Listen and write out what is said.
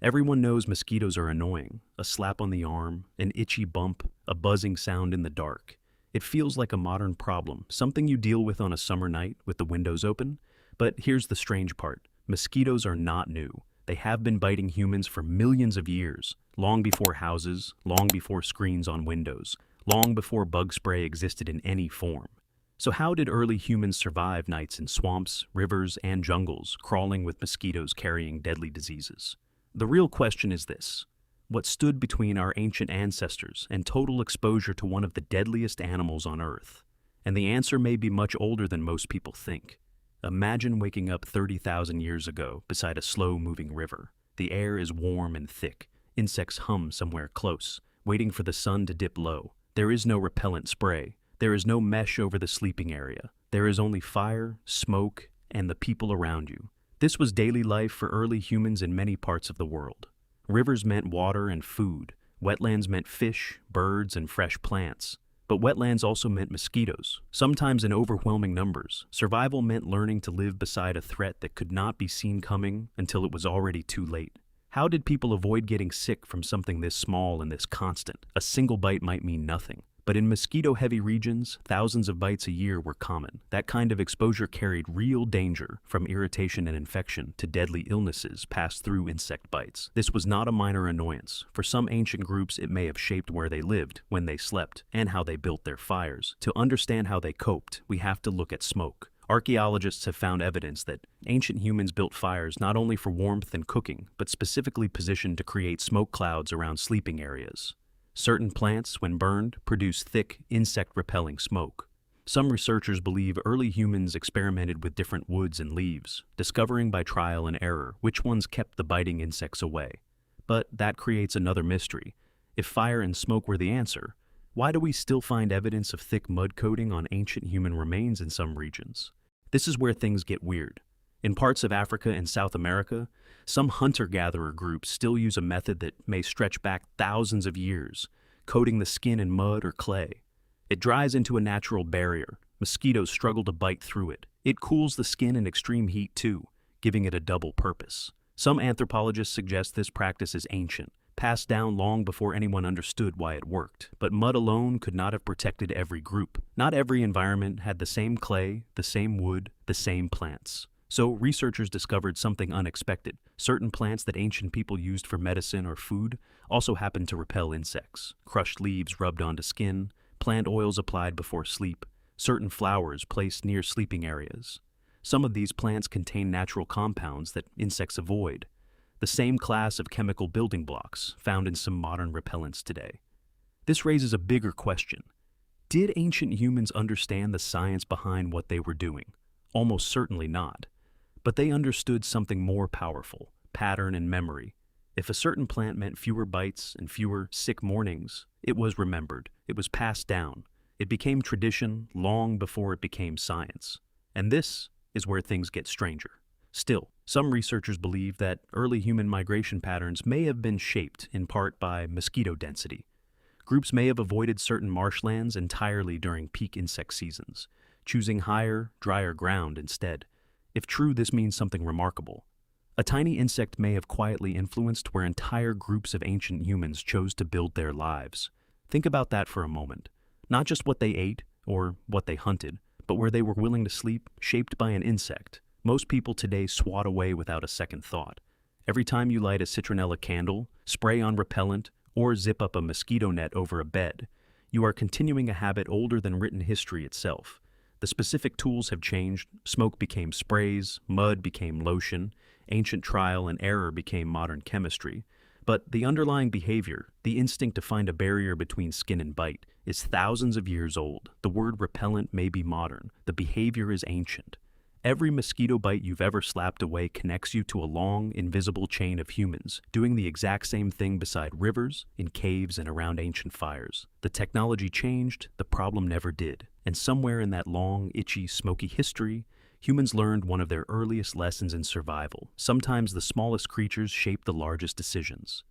Everyone knows mosquitoes are annoying. A slap on the arm, an itchy bump, a buzzing sound in the dark. It feels like a modern problem, something you deal with on a summer night with the windows open. But here's the strange part. Mosquitoes are not new. They have been biting humans for millions of years, long before houses, long before screens on windows, long before bug spray existed in any form. So how did early humans survive nights in swamps, rivers, and jungles, crawling with mosquitoes carrying deadly diseases? The real question is this: what stood between our ancient ancestors and total exposure to one of the deadliest animals on Earth? And the answer may be much older than most people think. Imagine waking up 30,000 years ago beside a slow-moving river. The air is warm and thick. Insects hum somewhere close, waiting for the sun to dip low. There is no repellent spray. There is no mesh over the sleeping area. There is only fire, smoke, and the people around you. This was daily life for early humans in many parts of the world. Rivers meant water and food. Wetlands meant fish, birds, and fresh plants. But wetlands also meant mosquitoes, sometimes in overwhelming numbers. Survival meant learning to live beside a threat that could not be seen coming until it was already too late. How did people avoid getting sick from something this small and this constant? A single bite might mean nothing. But in mosquito-heavy regions, thousands of bites a year were common. That kind of exposure carried real danger, from irritation and infection to deadly illnesses passed through insect bites. This was not a minor annoyance. For some ancient groups, it may have shaped where they lived, when they slept, and how they built their fires. To understand how they coped, we have to look at smoke. Archaeologists have found evidence that ancient humans built fires not only for warmth and cooking, but specifically positioned to create smoke clouds around sleeping areas. Certain plants, when burned, produce thick, insect-repelling smoke. Some researchers believe early humans experimented with different woods and leaves, discovering by trial and error which ones kept the biting insects away. But that creates another mystery. If fire and smoke were the answer, why do we still find evidence of thick mud coating on ancient human remains in some regions? This is where things get weird. In parts of Africa and South America, some hunter-gatherer groups still use a method that may stretch back thousands of years, coating the skin in mud or clay. It dries into a natural barrier. Mosquitoes struggle to bite through it. It cools the skin in extreme heat too, giving it a double purpose. Some anthropologists suggest this practice is ancient, passed down long before anyone understood why it worked. But mud alone could not have protected every group. Not every environment had the same clay, the same wood, the same plants. So researchers discovered something unexpected. Certain plants that ancient people used for medicine or food also happened to repel insects. Crushed leaves rubbed onto skin, plant oils applied before sleep, certain flowers placed near sleeping areas. Some of these plants contain natural compounds that insects avoid, the same class of chemical building blocks found in some modern repellents today. This raises a bigger question. Did ancient humans understand the science behind what they were doing? Almost certainly not. But they understood something more powerful: pattern and memory. If a certain plant meant fewer bites and fewer sick mornings, it was remembered. It was passed down. It became tradition long before it became science. And this is where things get stranger. Still, some researchers believe that early human migration patterns may have been shaped in part by mosquito density. Groups may have avoided certain marshlands entirely during peak insect seasons, choosing higher, drier ground instead. If true, this means something remarkable. A tiny insect may have quietly influenced where entire groups of ancient humans chose to build their lives. Think about that for a moment. Not just what they ate or what they hunted, but where they were willing to sleep, shaped by an insect. Most people today swat away without a second thought. Every time you light a citronella candle, spray on repellent, or zip up a mosquito net over a bed, you are continuing a habit older than written history itself. The specific tools have changed. Smoke became sprays, mud became lotion, ancient trial and error became modern chemistry. But the underlying behavior, the instinct to find a barrier between skin and bite, is thousands of years old. The word repellent may be modern. The behavior is ancient. Every mosquito bite you've ever slapped away connects you to a long, invisible chain of humans, doing the exact same thing beside rivers, in caves, and around ancient fires. The technology changed, the problem never did. And somewhere in that long, itchy, smoky history, humans learned one of their earliest lessons in survival. Sometimes the smallest creatures shape the largest decisions.